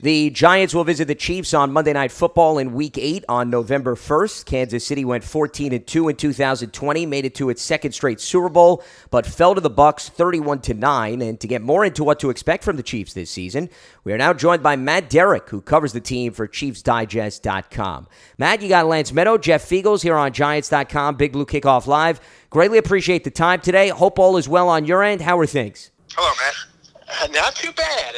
The Giants will visit the Chiefs on Monday Night Football in Week 8 on November 1st. Kansas City went 14-2 in 2020, made it to its second straight Super Bowl, but fell to the Bucs 31-9. And to get more into what to expect from the Chiefs this season, we are now joined by Matt Derrick, who covers the team for ChiefsDigest.com. Matt, you got Lance Medow, Jeff Feagles here on Giants.com, Big Blue Kickoff Live. Greatly appreciate the time today. Hope all is well on your end. How are things? Hello, Matt. Not too bad.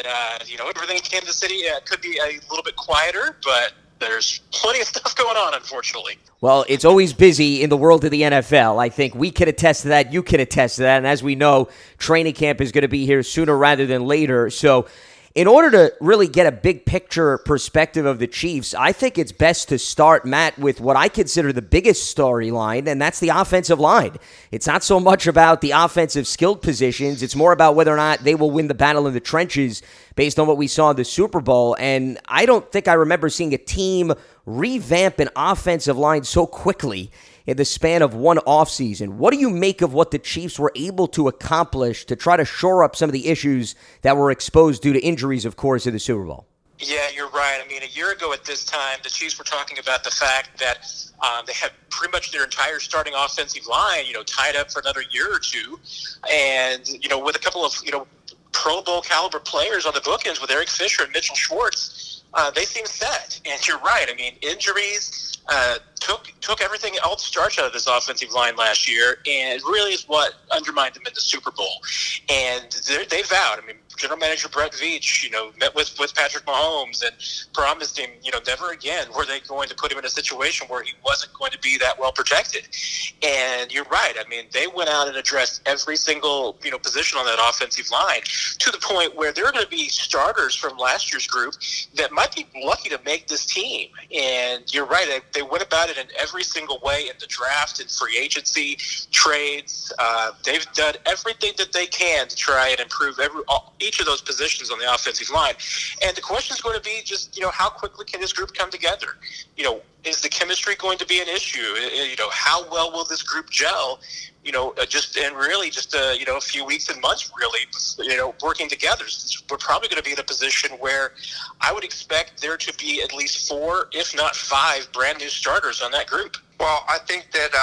Everything in Kansas City could be a little bit quieter, but there's plenty of stuff going on, unfortunately. Well, it's always busy in the world of the NFL. I think we can attest to that. You can attest to that. And as we know, training camp is going to be here sooner rather than later. So in order to really get a big picture perspective of the Chiefs, I think it's best to start, Matt, with what I consider the biggest storyline, and that's the offensive line. It's not so much about the offensive skilled positions. It's more about whether or not they will win the battle in the trenches based on what we saw in the Super Bowl. And I don't think I remember seeing a team revamp an offensive line so quickly in the span of one offseason. What do you make of what the Chiefs were able to accomplish to try to shore up some of the issues that were exposed due to injuries, of course, in the Super Bowl? Yeah, you're right. I mean, a year ago at this time, the Chiefs were talking about the fact that they had pretty much their entire starting offensive line, tied up for another year or two. And, with a couple of, Pro Bowl caliber players on the bookends with Eric Fisher and Mitchell Schwartz, they seem set. And you're right. I mean, injuries took everything else starch out of this offensive line last year, and it really is what undermined them in the Super Bowl. And they vowed. I mean, General Manager Brett Veach, met with Patrick Mahomes and promised him, never again were they going to put him in a situation where he wasn't going to be that well protected. And you're right. I mean, they went out and addressed every single, position on that offensive line to the point where there are going to be starters from last year's group that might be lucky to make this team. And you're right. They went about it in every single way in the draft and free agency, trades. They've done everything that they can to try and improve each of those positions on the offensive line. And the question is going to be just, how quickly can this group come together? Is the chemistry going to be an issue? How well will this group gel? Just a few weeks and months, really, working together. We're probably going to be in a position where I would expect there to be at least 4, if not 5, brand new starters on that group. Well, I think that,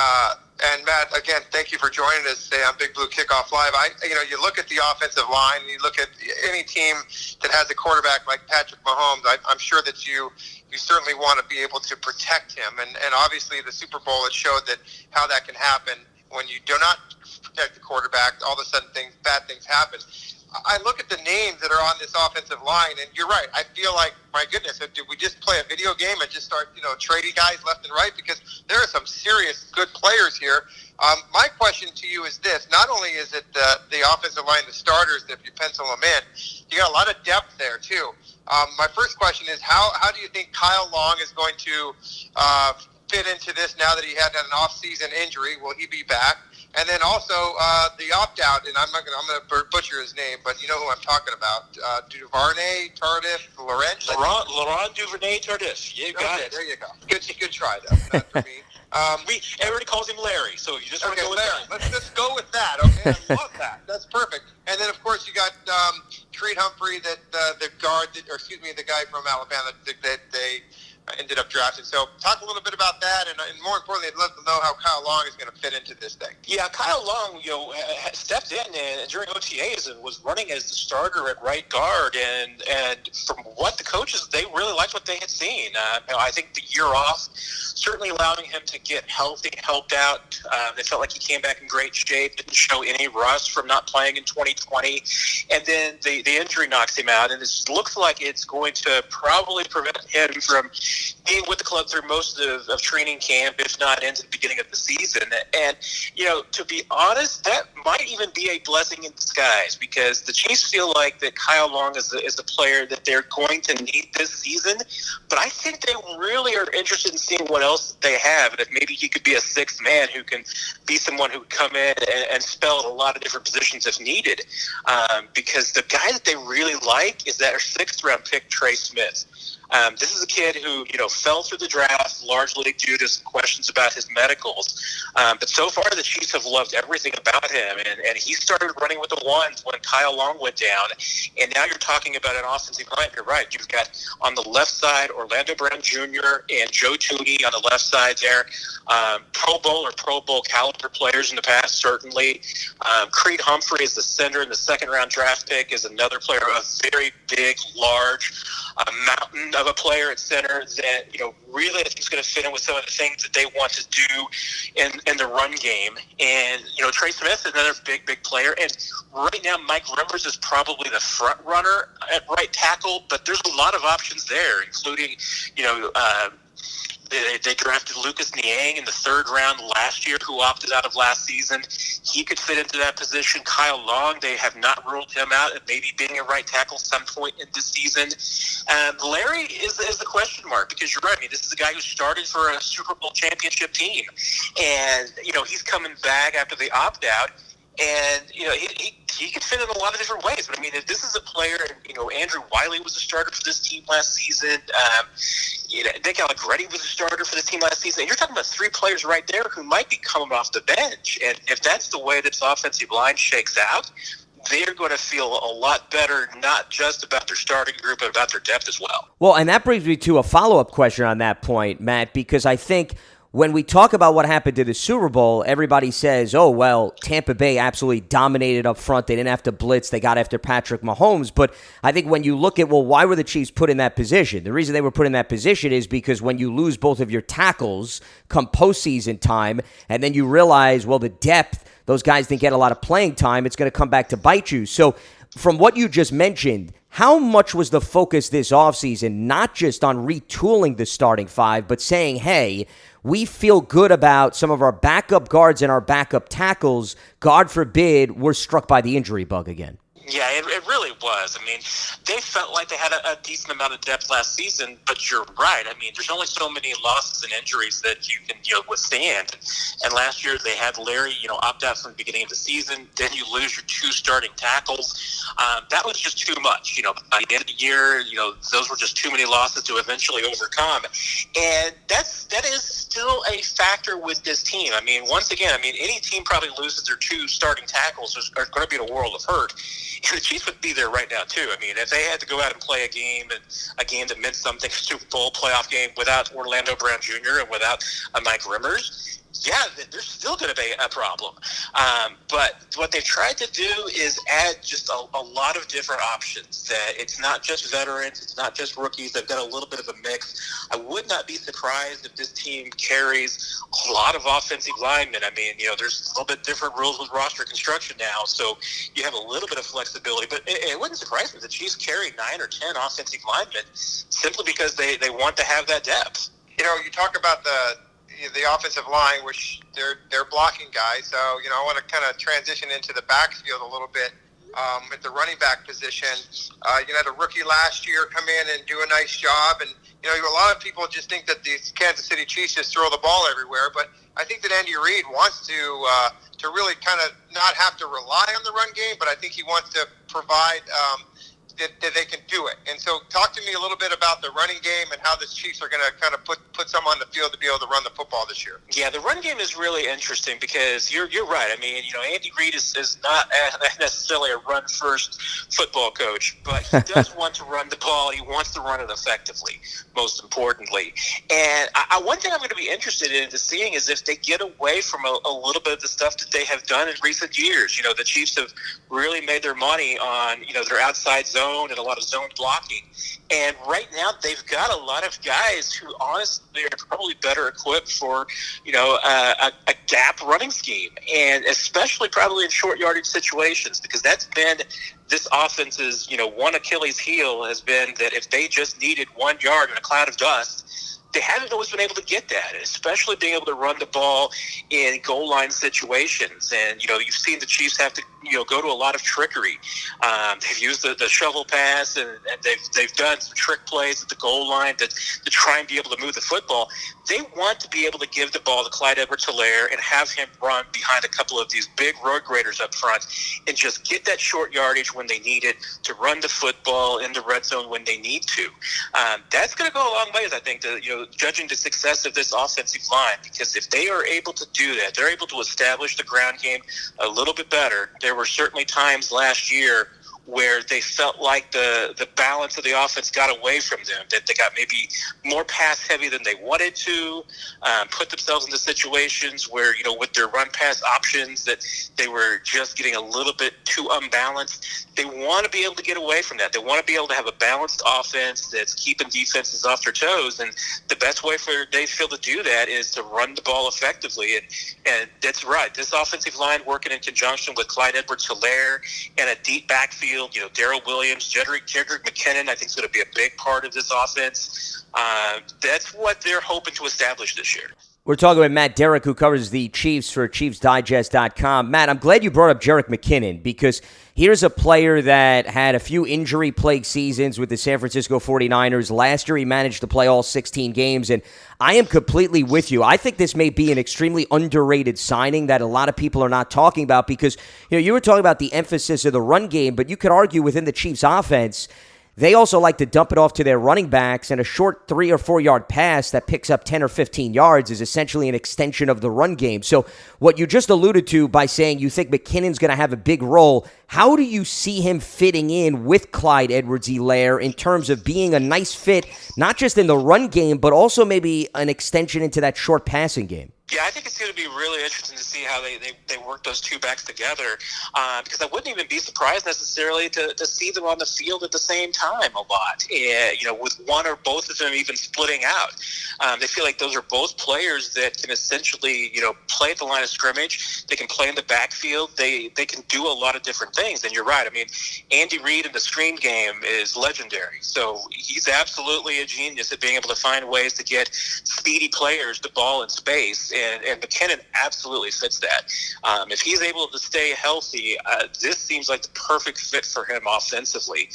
and Matt, again, thank you for joining us today on Big Blue Kickoff Live. You look at the offensive line, you look at any team that has a quarterback like Patrick Mahomes, I'm sure that you certainly want to be able to protect him. And obviously the Super Bowl, it showed that how that can happen when you do not protect the quarterback. All of a sudden bad things happen. I look at the names that are on this offensive line, and you're right. I feel like, my goodness, did we just play a video game and just start, trading guys left and right? Because there are some serious good players here. My question to you is this. Not only is it the offensive line, the starters, if you pencil them in, you got a lot of depth there, too. My first question is, how do you think Kyle Long is going to fit into this now that he had an off-season injury? Will he be back? And then also the opt-out, and I'm going to butcher his name, but you know who I'm talking about. Duvernay, Tardif, Laurent Duvernay Tardif. You got it. There you go. Good try, though. Not for me. Everybody calls him Larry, so you just want to go with Larry. that. Let's go with that, okay? I love that. That's perfect. And then, of course, you got Creed Humphrey, the guy from Alabama that they ended up drafting. So talk a little bit about that, and more importantly, I'd love to know how Kyle Long is going to fit into this thing. Yeah, Kyle Long, stepped in and during OTAs and was running as the starter at right guard, and from what the coaches, they really liked what they had seen. I think the year off, certainly allowing him to get healthy, helped out. They felt like he came back in great shape, didn't show any rust from not playing in 2020, and then the injury knocks him out, and it looks like it's going to probably prevent him from being with the club through most of training camp, if not into the beginning of the season. And, to be honest, that might even be a blessing in disguise, because the Chiefs feel like that Kyle Long is a player that they're going to need this season. But I think they really are interested in seeing what else they have, and if maybe he could be a sixth man who can be someone who would come in and spell at a lot of different positions if needed. Because the guy that they really like is that 6th-round pick, Trey Smith. This is a kid who, fell through the draft largely due to some questions about his medicals. But so far, the Chiefs have loved everything about him. And he started running with the ones when Kyle Long went down. And now you're talking about an offensive line. You're right. You've got on the left side Orlando Brown Jr. and Joe Tooney on the left side there. Pro Bowl or Pro Bowl caliber players in the past, certainly. Creed Humphrey is the center in the second-round draft pick, is another player, a very big, large, mountain of a player at center that, really I think is going to fit in with some of the things that they want to do in the run game. And, Trey Smith is another big, big player. And right now, Mike Rivers is probably the front runner at right tackle, but there's a lot of options there, including, they drafted Lucas Niang in the third round last year, who opted out of last season. He could fit into that position. Kyle Long, they have not ruled him out of maybe being a right tackle some point in this season. Larry is a question mark because you're right. I mean, this is a guy who started for a Super Bowl championship team. And, he's coming back after the opt-out. And, he could fit in a lot of different ways. But, I mean, if this is a player, Andrew Wiley was a starter for this team last season. Nick Allegretti was a starter for this team last season. And you're talking about three players right there who might be coming off the bench. And if that's the way this offensive line shakes out, they're going to feel a lot better, not just about their starting group, but about their depth as well. Well, and that brings me to a follow-up question on that point, Matt, because I think when we talk about what happened to the Super Bowl, everybody says, oh, well, Tampa Bay absolutely dominated up front. They didn't have to blitz. They got after Patrick Mahomes. But I think when you look at, well, why were the Chiefs put in that position? The reason they were put in that position is because when you lose both of your tackles come postseason time, and then you realize, well, the depth, those guys didn't get a lot of playing time, it's going to come back to bite you. So from what you just mentioned, how much was the focus this offseason not just on retooling the starting five, but saying, hey, we feel good about some of our backup guards and our backup tackles. God forbid we're struck by the injury bug again. Yeah, it really was. I mean, they felt like they had a decent amount of depth last season, but you're right. I mean, there's only so many losses and injuries that you can withstand. And last year they had Larry, opt out from the beginning of the season. Then you lose your two starting tackles. That was just too much. By the end of the year, those were just too many losses to eventually overcome. And that is still a factor with this team. I mean, once again, any team probably loses their two starting tackles are going to be in a world of hurt. And the Chiefs would be there right now, too. I mean, if they had to go out and play a game that meant something, Super Bowl playoff game without Orlando Brown Jr. and without Mike Rivers, yeah, there's still going to be a problem. But what they've tried to do is add just a lot of different options. That it's not just veterans, it's not just rookies. They've got a little bit of a mix. I would not be surprised if this team carries a lot of offensive linemen. I mean, there's a little bit different rules with roster construction now, so you have a little bit of flexibility. But it wouldn't surprise me if the Chiefs carry 9 or 10 offensive linemen simply because they want to have that depth. You talk about the offensive line, which they're blocking guys. So, I want to kind of transition into the backfield a little bit. At the running back position, had a rookie last year come in and do a nice job. And, a lot of people just think that the Kansas City Chiefs just throw the ball everywhere. But I think that Andy Reid wants to really kind of not have to rely on the run game, but I think he wants to provide that they can do it. And so talk to me a little bit about the running game and how the Chiefs are going to kind of put some on the field to be able to run the football this year. Yeah, the run game is really interesting because you're right. I mean, Andy Reid is not necessarily a run-first football coach, but he does want to run the ball. He wants to run it effectively, most importantly. And one thing I'm going to be interested in seeing is if they get away from a little bit of the stuff that they have done in recent years. The Chiefs have really made their money on, their outside zone and a lot of zone blocking. And right now they've got a lot of guys who honestly are probably better equipped for, a gap running scheme, and especially probably in short yardage situations, because that's been this offense's, one Achilles heel has been that if they just needed 1 yard in a cloud of dust, they haven't always been able to get that, especially being able to run the ball in goal line situations. And, you've seen the Chiefs have to, go to a lot of trickery. They've used the shovel pass, and they've done some trick plays at the goal line to try and be able to move the football. they want to be able to give the ball to Clyde Edwards-Helaire and have him run behind a couple of these big road graders up front and just get that short yardage when they need it, to run the football in the red zone when they need to. That's going to go a long ways, I think, to judging the success of this offensive line, because if they are able to do that, they're able to establish the ground game a little bit better. There were certainly times last year where they felt like the balance of the offense got away from them, that they got maybe more pass heavy than they wanted to, put themselves into situations where, with their run pass options, that they were just getting a little bit too unbalanced. They want to be able to get away from that. They want to be able to have a balanced offense that's keeping defenses off their toes. And the best way for Dave Field to do that is to run the ball effectively. And that's right. This offensive line working in conjunction with Clyde Edwards-Helaire and a deep backfield, Darrell Williams, Jedrick McKinnon, I think is going to be a big part of this offense. That's what they're hoping to establish this year. We're talking with Matt Derrick, who covers the Chiefs for ChiefsDigest.com. Matt, I'm glad you brought up Jedrick McKinnon, because here's a player that had a few injury-plagued seasons with the San Francisco 49ers. Last year, he managed to play all 16 games, and I am completely with you. I think this may be an extremely underrated signing that a lot of people are not talking about, because you were talking about the emphasis of the run game, but you could argue within the Chiefs' offense, they also like to dump it off to their running backs, and a short 3 or 4 yard pass that picks up 10 or 15 yards is essentially an extension of the run game. So what you just alluded to by saying you think McKinnon's going to have a big role, how do you see him fitting in with Clyde Edwards-Helaire in terms of being a nice fit, not just in the run game, but also maybe an extension into that short passing game? Yeah, I think it's going to be really interesting to see how they work those two backs together, because I wouldn't even be surprised necessarily to see them on the field at the same time a lot, with one or both of them even splitting out. They feel like those are both players that can essentially, play at the line of scrimmage. They can play in the backfield. They can do a lot of different things. And you're right. I mean, Andy Reid in the screen game is legendary. So he's absolutely a genius at being able to find ways to get speedy players the ball in space. And McKinnon absolutely fits that. If he's able to stay healthy, this seems like the perfect fit for him offensively.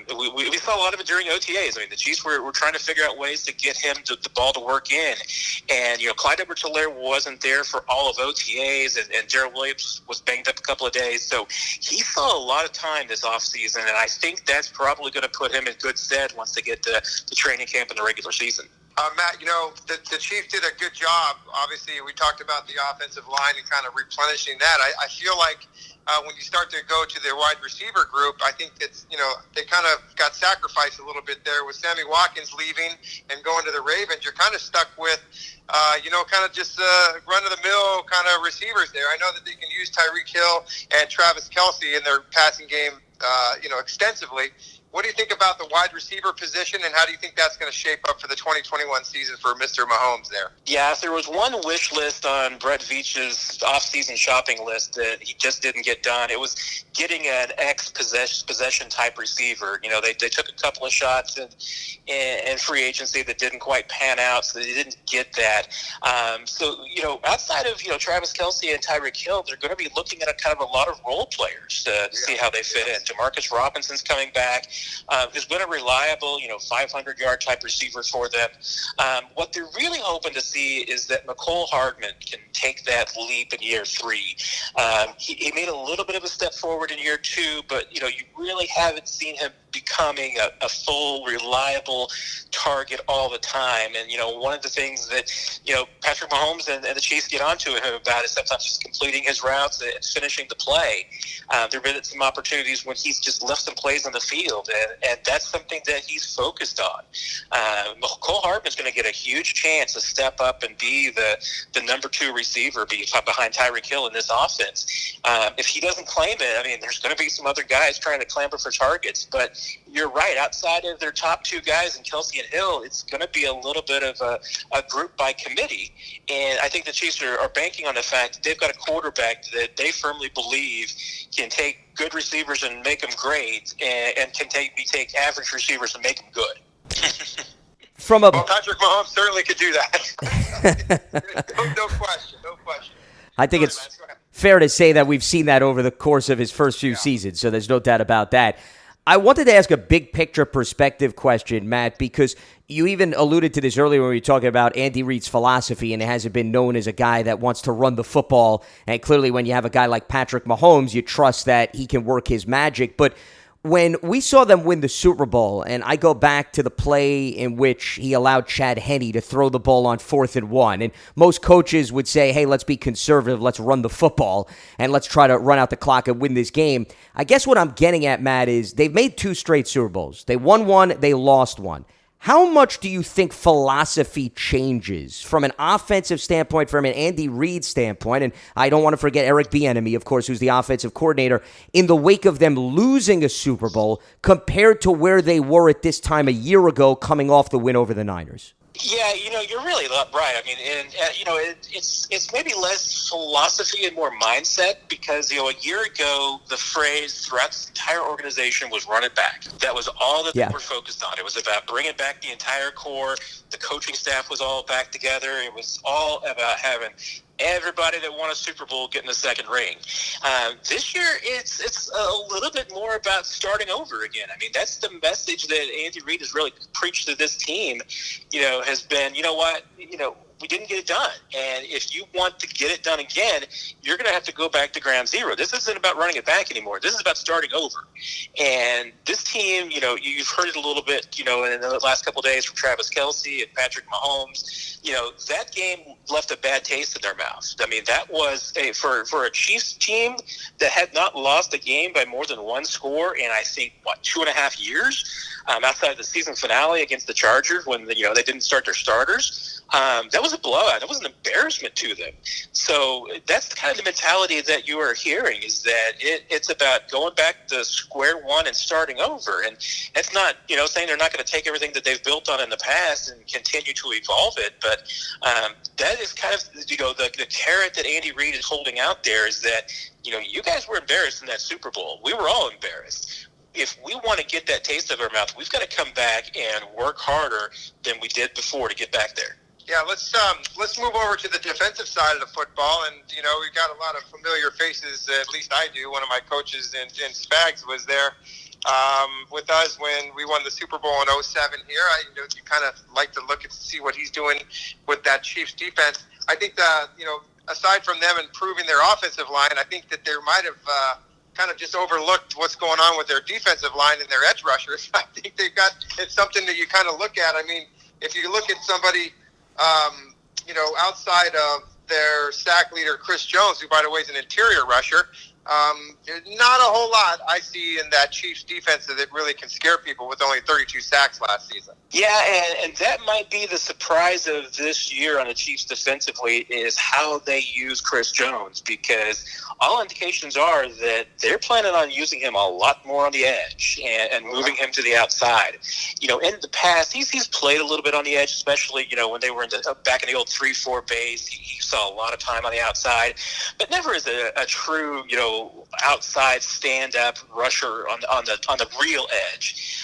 We saw a lot of it during OTAs. I mean, the Chiefs were trying to figure out ways to get him the ball to work in. And, Clyde Edwards-Helaire wasn't there for all of OTAs, and Darrell Williams was banged up a couple of days. So he saw a lot of time this offseason, and I think that's probably going to put him in good stead once they get to the training camp and the regular season. Matt, the Chiefs did a good job. Obviously, we talked about the offensive line and kind of replenishing that. I feel like when you start to go to their wide receiver group, I think it's, they kind of got sacrificed a little bit there with Sammy Watkins leaving and going to the Ravens. You're kind of stuck with, kind of just run-of-the-mill kind of receivers there. I know that they can use Tyreek Hill and Travis Kelce in their passing game, extensively. What do you think about the wide receiver position, and how do you think that's going to shape up for the 2021 season for Mr. Mahomes there? Yeah, if there was one wish list on Brett Veach's off-season shopping list that he just didn't get done, it was getting an ex-possession type receiver. They took a couple of shots in free agency that didn't quite pan out, so they didn't get that. Outside of, Travis Kelce and Tyreek Hill, they're going to be looking at a lot of role players to see how they fit in. Demarcus Robinson's coming back. Who's been a reliable, 500-yard type receiver for them. What they're really hoping to see is that McCole Hardman can take that leap in year 3. He made a little bit of a step forward in year 2, but, you really haven't seen him becoming a full, reliable target all the time. And, one of the things that, Patrick Mahomes and the Chiefs get onto him about is sometimes just completing his routes and finishing the play. There have been some opportunities when he's just left some plays on the field, and that's something that he's focused on. Cole Hardman's going to get a huge chance to step up and be the number 2 receiver behind Tyreek Hill in this offense. If he doesn't claim it, there's going to be some other guys trying to clamber for targets, but you're right. Outside of their top 2 guys in Kelce and Hill, it's going to be a little bit of a group by committee. And I think the Chiefs are banking on the fact that they've got a quarterback that they firmly believe can take good receivers and make them great, and can take average receivers and make them good. Well, Patrick Mahomes certainly could do that. No question. I think it's fair to say that we've seen that over the course of his first few seasons, so there's no doubt about that. I wanted to ask a big picture perspective question, Matt, because you even alluded to this earlier when we were talking about Andy Reid's philosophy, and it hasn't been known as a guy that wants to run the football. And clearly when you have a guy like Patrick Mahomes, you trust that he can work his magic. But when we saw them win the Super Bowl, and I go back to the play in which he allowed Chad Henne to throw the ball on 4th and 1, and most coaches would say, hey, let's be conservative, let's run the football, and let's try to run out the clock and win this game. I guess what I'm getting at, Matt, is they've made 2 straight Super Bowls. They won one, they lost one. How much do you think philosophy changes from an offensive standpoint, from an Andy Reid standpoint? And I don't want to forget Eric Bieniemy, of course, who's the offensive coordinator, in the wake of them losing a Super Bowl compared to where they were at this time a year ago coming off the win over the Niners? Yeah, you're really right. I mean, it's maybe less philosophy and more mindset because, a year ago, the phrase throughout the entire organization was run it back. That was all that they were focused on. It was about bringing back the entire core. The coaching staff was all back together. It was all about having everybody that won a Super Bowl getting a second ring. This year, it's a little bit more about starting over again. I mean, that's the message that Andy Reid has really preached to this team, has been, we didn't get it done. And if you want to get it done again, you're going to have to go back to ground zero. This isn't about running it back anymore. This is about starting over. And this team, you've heard it a little bit, in the last couple of days from Travis Kelce and Patrick Mahomes. That game left a bad taste in their mouth. I mean, that was for a Chiefs team that had not lost a game by more than one score in, I think, 2.5 years, outside of the season finale against the Chargers when they didn't start their starters. That was a blowout. That was an embarrassment to them. So that's the kind of mentality that you are hearing, is that it's about going back to square one and starting over. And it's not, saying they're not going to take everything that they've built on in the past and continue to evolve it. But that is kind of, the carrot that Andy Reid is holding out there, is that, you guys were embarrassed in that Super Bowl. We were all embarrassed. If we want to get that taste of our mouth, we've got to come back and work harder than we did before to get back there. Yeah, let's move over to the defensive side of the football, and we've got a lot of familiar faces. At least I do. One of my coaches in Spags was there with us when we won the Super Bowl in '07 here. You kind of like to look and see what he's doing with that Chiefs defense. I think aside from them improving their offensive line, I think that there might have kind of just overlooked what's going on with their defensive line and their edge rushers. I think it's something that you kind of look at. I mean, if you look at somebody, outside of their sack leader, Chris Jones, who, by the way, is an interior rusher, not a whole lot I see in that Chiefs defense that really can scare people with only 32 sacks last season. Yeah, and that might be the surprise of this year on the Chiefs defensively, is how they use Chris Jones, because all indications are that they're planning on using him a lot more on the edge and moving him to the outside. In the past, he's played a little bit on the edge, especially, when they were back in the old 3-4 base. He saw a lot of time on the outside, but never as a true, outside stand-up rusher on the real edge.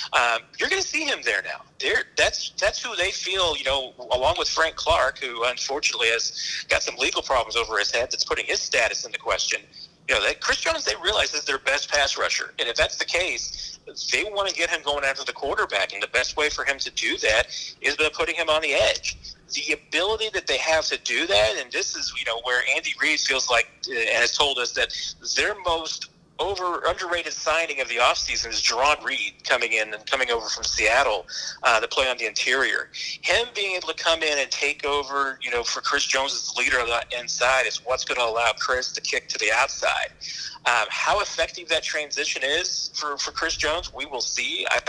You're going to see him there now. That's who they feel, along with Frank Clark, who unfortunately has got some legal problems over his head that's putting his status into question. That Chris Jones, they realize, is their best pass rusher. And if that's the case, they want to get him going after the quarterback. And the best way for him to do that is by putting him on the edge. The ability that they have to do that, and this is, where Andy Reid feels like, and has told us, that their most underrated signing of the offseason is Jerron Reed coming over from Seattle to play on the interior. Him being able to come in and take over, for Chris Jones as the leader on the inside is what's going to allow Chris to kick to the outside. How effective that transition is for Chris Jones, we will see. I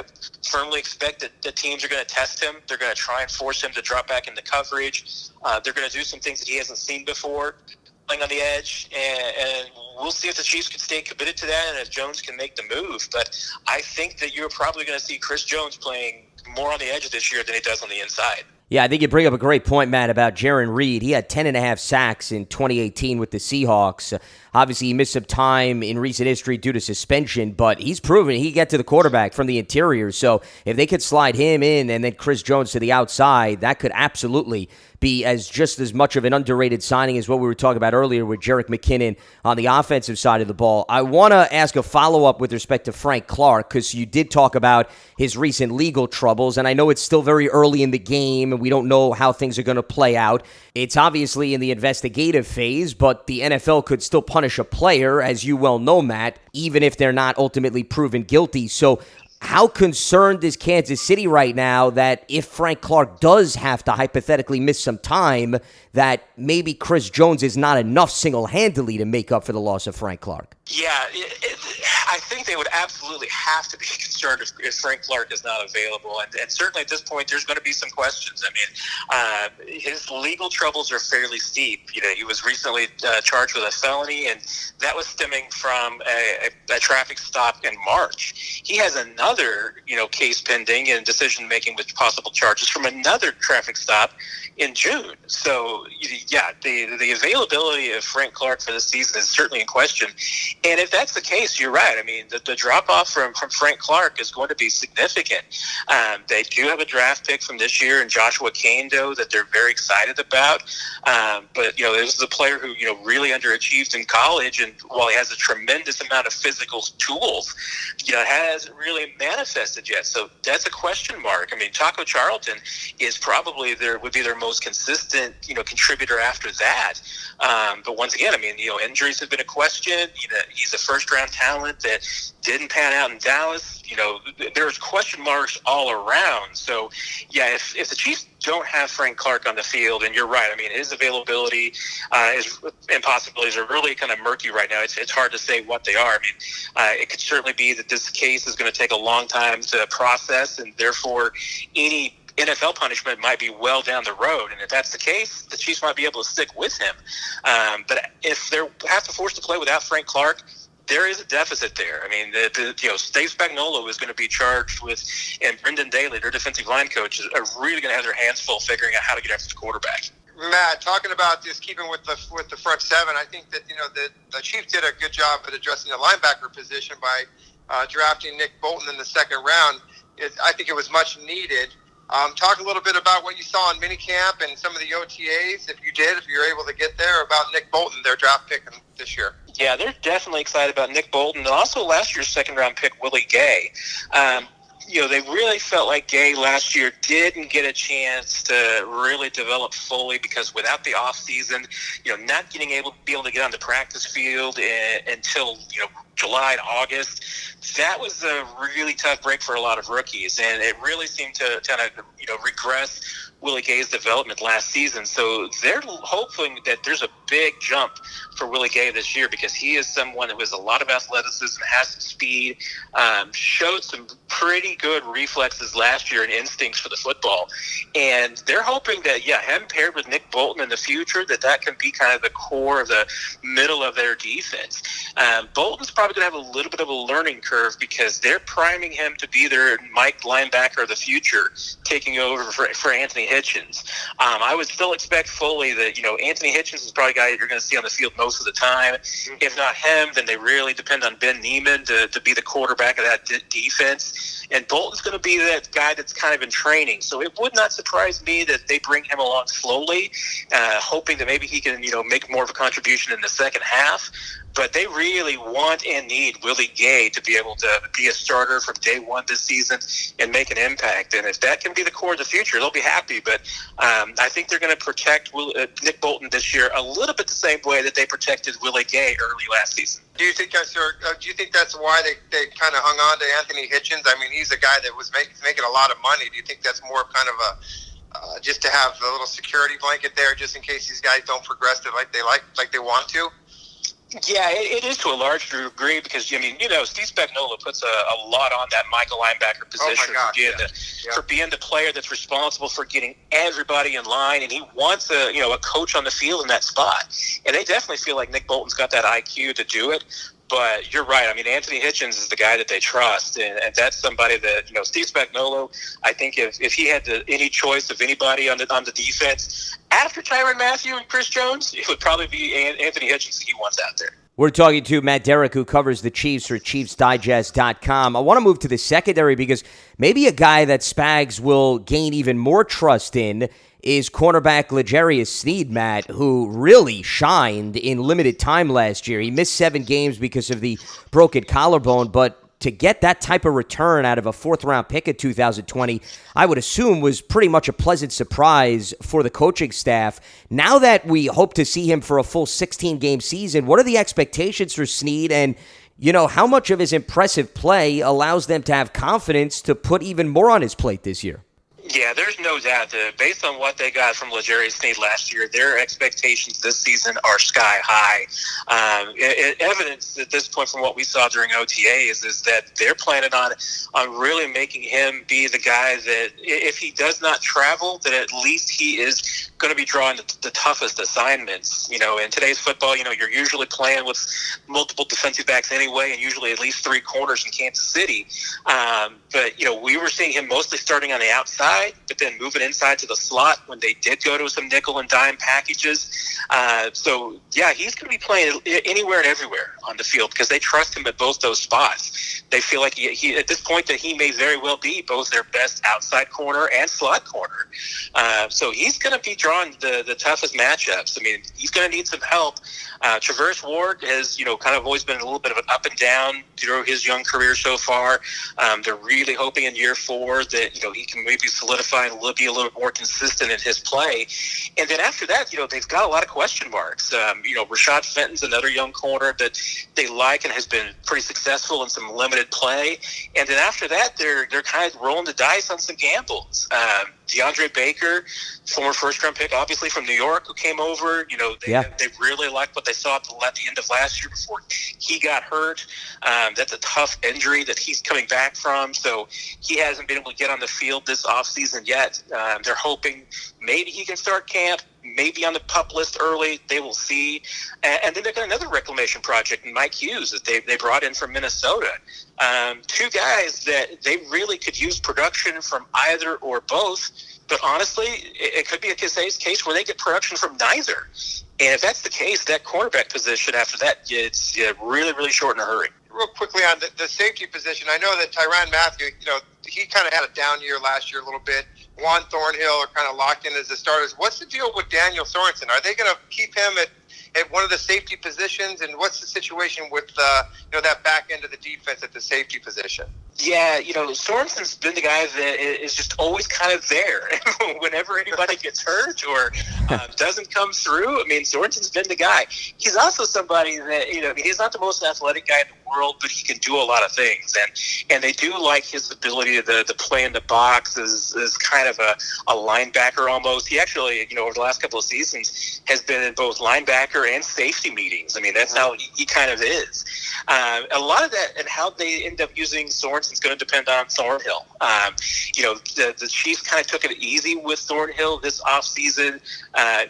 firmly expect that the teams are going to test him. They're going to try and force him to drop back into coverage. They're going to do some things that he hasn't seen before, playing on the edge, and we'll see if the Chiefs can stay committed to that and if Jones can make the move. But I think that you're probably going to see Chris Jones playing more on the edge this year than he does on the inside. Yeah, I think you bring up a great point, Matt, about Jaron Reed. He had 10.5 sacks in 2018 with the Seahawks. Obviously, he missed some time in recent history due to suspension, but he's proven he can get to the quarterback from the interior. So if they could slide him in and then Chris Jones to the outside, that could absolutely be just as much of an underrated signing as what we were talking about earlier with Jerick McKinnon on the offensive side of the ball. I want to ask a follow-up with respect to Frank Clark, because you did talk about his recent legal troubles, and I know it's still very early in the game, and we don't know how things are going to play out. It's obviously in the investigative phase, but the NFL could still punish a player, as you well know, Matt, even if they're not ultimately proven guilty. So how concerned is Kansas City right now that if Frank Clark does have to hypothetically miss some time, that maybe Chris Jones is not enough single-handedly to make up for the loss of Frank Clark? Yeah, I think they would absolutely have to be concerned if Frank Clark is not available. And certainly at this point, there's going to be some questions. I mean, his legal troubles are fairly steep. You know, he was recently charged with a felony, and that was stemming from a traffic stop in March. He has another, case pending and decision-making with possible charges from another traffic stop in June. So, yeah, the availability of Frank Clark for this season is certainly in question. And if that's the case, you're right. I mean, the drop-off from Frank Clark is going to be significant. They do have a draft pick from this year in Joshua Kando that they're very excited about. But, this is a player who, really underachieved in college. And while he has a tremendous amount of physical tools, hasn't really manifested yet. So that's a question mark. I mean, Taco Charlton is probably would be their most consistent, contributor after that. But once again, I mean, injuries have been a question. He's a first-round talent that didn't pan out in Dallas. There's question marks all around. So, yeah, if the Chiefs don't have Frank Clark on the field, and you're right, I mean, his availability and possibilities are really kind of murky right now. It's hard to say what they are. I mean, it could certainly be that this case is going to take a long time to process, and therefore any NFL punishment might be well down the road. And if that's the case, the Chiefs might be able to stick with him. But if they're have to force to play without Frank Clark, there is a deficit there. I mean, Steve Spagnuolo is going to be charged with, and Brendan Daly, their defensive line coach, are really going to have their hands full figuring out how to get after the quarterback. Matt, talking about this, keeping with the front seven, I think that the Chiefs did a good job at addressing the linebacker position by drafting Nick Bolton in the second round. I think it was much needed. Talk a little bit about what you saw in minicamp and some of the OTAs, if you're able to get there, about Nick Bolton, their draft pick this year. Yeah, they're definitely excited about Nick Bolton, and also last year's second-round pick, Willie Gay. They really felt like Gay last year didn't get a chance to really develop fully because without the offseason, not be able to get on the practice field until, July and August, that was a really tough break for a lot of rookies, and it really seemed to kind of, regress Willie Gay's development last season. So they're hoping that there's a big jump for Willie Gay this year because he is someone who has a lot of athleticism, has some speed, showed some pretty good reflexes last year and instincts for the football. And they're hoping that, him paired with Nick Bolton in the future, that can be kind of the core of the middle of their defense. Bolton's probably going to have a little bit of a learning curve because they're priming him to be their Mike linebacker of the future, taking over for Anthony Hitchens. I would still expect fully that, Anthony Hitchens is probably a guy that you're going to see on the field most of the time. If not him, then they really depend on Ben Neiman to be the quarterback of that defense. And Bolton's going to be that guy that's kind of in training. So it would not surprise me that they bring him along slowly, hoping that maybe he can, make more of a contribution in the second half. But they really want and need Willie Gay to be able to be a starter from day one this season and make an impact. And if that can be the core of the future, they'll be happy. But I think they're going to protect Nick Bolton this year a little bit the same way that they protected Willie Gay early last season. Do you think that's why they kind of hung on to Anthony Hitchens? I mean, he's a guy that was making a lot of money. Do you think that's more kind of a just to have a little security blanket there, just in case these guys don't progress it like they want to? Yeah, it is to a large degree because, Steve Spagnuolo puts a lot on that Michael linebacker position for being the player that's responsible for getting everybody in line, and he wants a coach on the field in that spot. And they definitely feel like Nick Bolton's got that IQ to do it. But you're right. I mean, Anthony Hitchens is the guy that they trust, and that's somebody that, Steve Spagnuolo, I think if he had any choice of anybody on the defense after Tyrann Mathieu and Chris Jones, it would probably be Anthony Hitchens that he wants out there. We're talking to Matt Derrick, who covers the Chiefs for ChiefsDigest.com. I want to move to the secondary because maybe a guy that Spags will gain even more trust in is cornerback L'Jarius Sneed, Matt, who really shined in limited time last year. He missed 7 games because of the broken collarbone, but to get that type of return out of a 4th-round pick in 2020, I would assume was pretty much a pleasant surprise for the coaching staff. Now that we hope to see him for a full 16-game season, what are the expectations for Sneed, and how much of his impressive play allows them to have confidence to put even more on his plate this year? Yeah, there's no doubt that based on what they got from L'Jarius Sneed last year, their expectations this season are sky high. Evidence at this point from what we saw during OTAs is that they're planning on really making him be the guy that if he does not travel, that at least he is going to be drawing the toughest assignments. In today's football, you're usually playing with multiple defensive backs anyway, and usually at least 3 corners in Kansas City. But we were seeing him mostly starting on the outside, but then moving inside to the slot when they did go to some nickel and dime packages. So, yeah, he's going to be playing anywhere and everywhere on the field because they trust him at both those spots. They feel like he at this point that he may very well be both their best outside corner and slot corner. So he's going to be drawing the toughest matchups. I mean, he's going to need some help. Traverse Ward has, kind of always been a little bit of an up and down through his young career so far. They're really hoping in year 4 that, he can maybe solidify and be a little more consistent in his play. And then after that, they've got a lot of question marks. Rashad Fenton's another young corner that they like and has been pretty successful in some limited play. And then after that, they're kind of rolling the dice on some gambles. DeAndre Baker, former first-round pick, obviously from New York, who came over. They really liked what they saw at the end of last year before he got hurt. That's a tough injury that he's coming back from, so he hasn't been able to get on the field this offseason yet. They're hoping maybe he can start camp, maybe on the PUP list early. They will see. And then they've got another reclamation project in Mike Hughes that they brought in from Minnesota. 2 guys that they really could use production from either or both. But honestly, it could be a case where they get production from neither. And if that's the case, that cornerback position after that gets really, really short in a hurry. Real quickly on the safety position, I know that Tyrann Mathieu, he kind of had a down year last year a little bit. Juan Thornhill are kind of locked in as the starters. What's the deal with Daniel Sorensen? Are they going to keep him at one of the safety positions? And what's the situation with that back end of the defense at the safety position? Yeah, Sorensen's been the guy that is just always kind of there. Whenever anybody gets hurt or doesn't come through, Sorensen's been the guy. He's also somebody that, he's not the most athletic guy in the world, but he can do a lot of things. And they do like his ability to play in the box as kind of a linebacker almost. He actually, over the last couple of seasons has been in both linebacker and safety meetings. That's how he kind of is. A lot of that and how they end up using Sorensen is going to depend on Thornhill. The Chiefs kind of took it easy with Thornhill this offseason.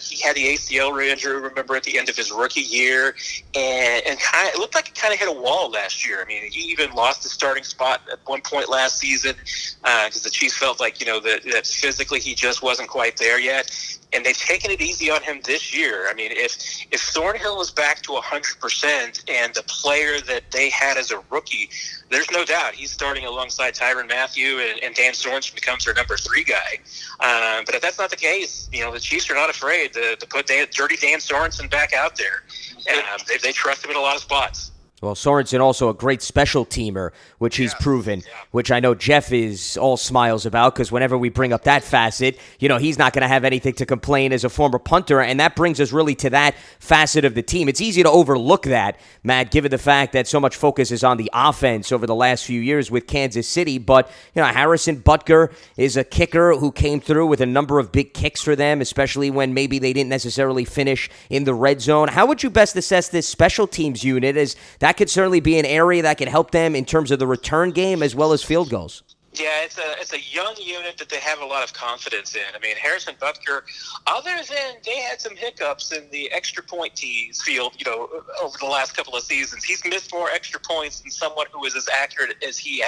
He had the ACL re-injury, remember, at the end of his rookie year, and it looked like it kind of hit a wall last year. He even lost his starting spot at one point last season because the Chiefs felt like, that physically he just wasn't quite there yet. And they've taken it easy on him this year. If Thornhill is back to 100% and the player that they had as a rookie, there's no doubt he's starting alongside Tyrann Mathieu and Dan Sorensen becomes their number 3 guy. But if that's not the case, the Chiefs are not afraid to put Dirty Dan Sorensen back out there. And they trust him in a lot of spots. Well, Sorensen also a great special teamer, which he's proven, which I know Jeff is all smiles about because whenever we bring up that facet, he's not going to have anything to complain as a former punter, and that brings us really to that facet of the team. It's easy to overlook that, Matt, given the fact that so much focus is on the offense over the last few years with Kansas City, but, Harrison Butker is a kicker who came through with a number of big kicks for them, especially when maybe they didn't necessarily finish in the red zone. How would you best assess this special teams unit as that could certainly be an area that could help them in terms of the return game as well as field goals? Yeah, it's a young unit that they have a lot of confidence in. I mean, Harrison Butker, other than they had some hiccups in the extra point tees field, over the last couple of seasons, he's missed more extra points than someone who is as accurate as he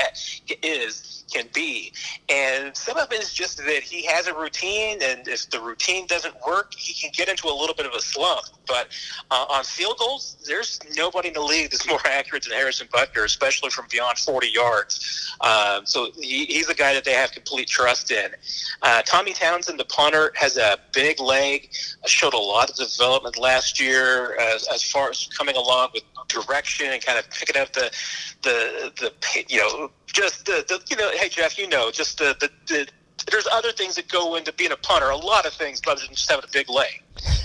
can be. And some of it is just that he has a routine, and if the routine doesn't work, he can get into a little bit of a slump. But on field goals, there's nobody in the league that's more accurate than Harrison Butker, especially from beyond 40 yards. So he's a guy that they have complete trust in. Tommy Townsend, the punter, has a big leg, showed a lot of development last year as far as coming along with direction and kind of picking up hey Jeff, just the there's other things that go into being a punter, a lot of things other than just having a big leg.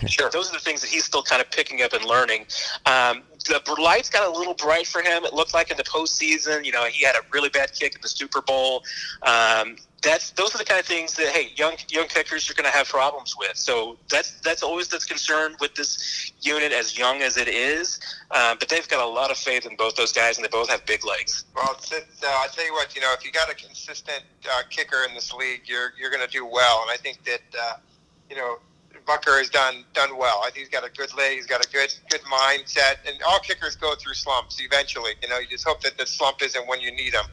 Sure. Those are the things that he's still kind of picking up and learning. The lights got a little bright for him. It looked like in the postseason, he had a really bad kick in the Super Bowl. Those are the kind of things that, hey, young kickers are going to have problems with. So that's always the concern with this unit, as young as it is. But they've got a lot of faith in both those guys, and they both have big legs. Well, I'll tell you what, if you got a consistent kicker in this league, you're going to do well. And I think that, Bucker has done well. I think he's got a good leg. He's got a good mindset. And all kickers go through slumps eventually. You just hope that the slump isn't when you need them.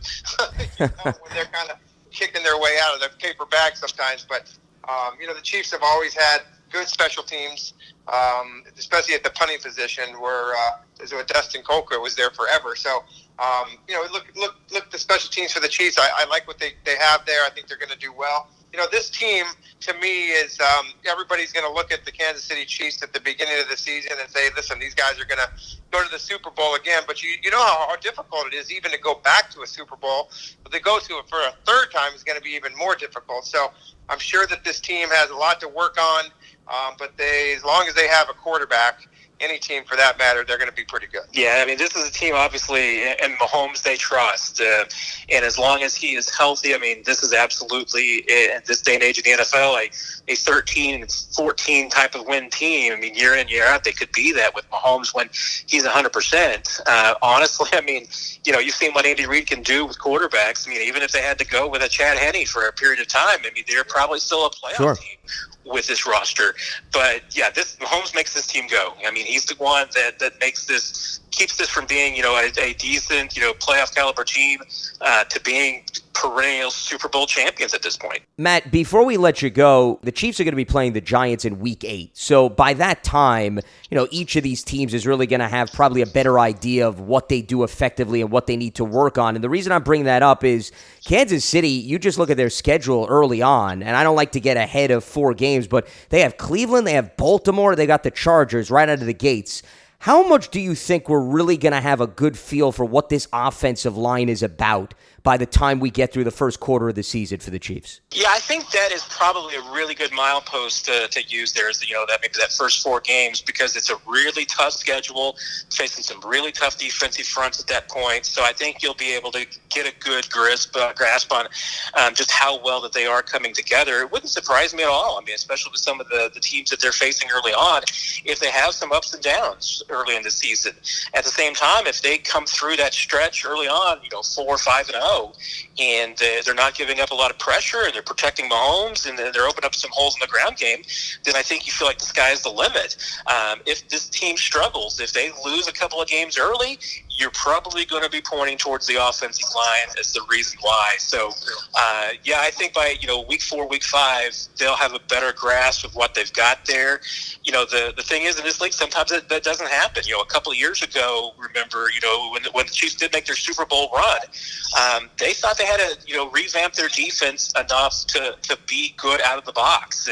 When they're kind of kicking their way out of their paper bag sometimes. But, the Chiefs have always had good special teams, especially at the punting position where Dustin Colquitt was there forever. So, look the special teams for the Chiefs. I like what they have there. I think they're going to do well. This team, to me, is everybody's going to look at the Kansas City Chiefs at the beginning of the season and say, listen, these guys are going to go to the Super Bowl again. But you know how difficult it is even to go back to a Super Bowl. But to go to it for a third time is going to be even more difficult. So I'm sure that this team has a lot to work on. But as long as they have a quarterback, any team for that matter, they're going to be pretty good. Yeah, I mean, this is a team, obviously, and Mahomes they trust. And as long as he is healthy, I mean, this is absolutely, at this day and age in the NFL, a 13-14 type of win team. I mean, year in, year out, they could be that with Mahomes when he's 100%. Honestly, I mean, you've seen what Andy Reid can do with quarterbacks. I mean, even if they had to go with a Chad Henne for a period of time, I mean, they're probably still a playoff team with this roster. But yeah, Mahomes makes this team go. I mean, he's the one that keeps this from being, a decent, playoff caliber team to being perennial Super Bowl champions at this point. Matt, before we let you go, the Chiefs are going to be playing the Giants in Week 8. So by that time, each of these teams is really going to have probably a better idea of what they do effectively and what they need to work on. And the reason I'm bringing that up is Kansas City, you just look at their schedule early on, and I don't like to get ahead of 4 games, but they have Cleveland, they have Baltimore, they got the Chargers right out of the gates. How much do you think we're really going to have a good feel for what this offensive line is about by the time we get through the first quarter of the season for the Chiefs? Yeah, I think that is probably a really good milepost to use there, is that first 4 games, because it's a really tough schedule, facing some really tough defensive fronts at that point. So I think you'll be able to get a good grasp on just how well that they are coming together. It wouldn't surprise me at all. I mean, especially with some of the teams that they're facing early on, if they have some ups and downs early in the season. At the same time, if they come through that stretch early on, 4-5-0, and they're not giving up a lot of pressure, and they're protecting Mahomes, and they're opening up some holes in the ground game, then I think you feel like the sky's the limit. If this team struggles, if they lose a couple of games early, you're probably going to be pointing towards the offensive line as the reason why. So, I think by week 4, week 5, they'll have a better grasp of what they've got there. The thing is, in this league, sometimes that doesn't happen. A couple of years ago, remember, when the Chiefs did make their Super Bowl run, they thought they had to revamp their defense enough to be good out of the box,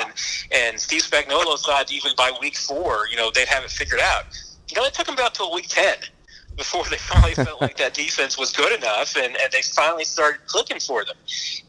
and Steve Spagnuolo thought even by week 4, they'd have it figured out. It took them about till week 10 before they finally felt like that defense was good enough, and they finally started clicking for them.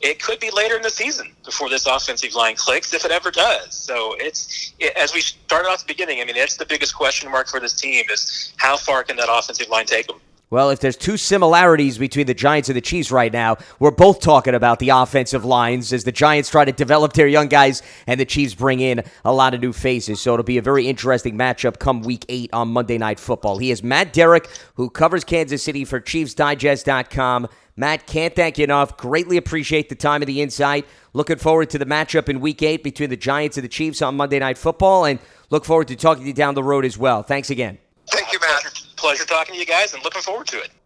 It could be later in the season before this offensive line clicks, if it ever does. So as we started off at the beginning, I mean, that's the biggest question mark for this team, is how far can that offensive line take them? Well, if there's 2 similarities between the Giants and the Chiefs right now, we're both talking about the offensive lines as the Giants try to develop their young guys and the Chiefs bring in a lot of new faces. So it'll be a very interesting matchup come Week 8 on Monday Night Football. He is Matt Derrick, who covers Kansas City for ChiefsDigest.com. Matt, can't thank you enough. Greatly appreciate the time and the insight. Looking forward to the matchup in Week 8 between the Giants and the Chiefs on Monday Night Football, and look forward to talking to you down the road as well. Thanks again. Thank you, Matt. Pleasure talking to you guys, and looking forward to it.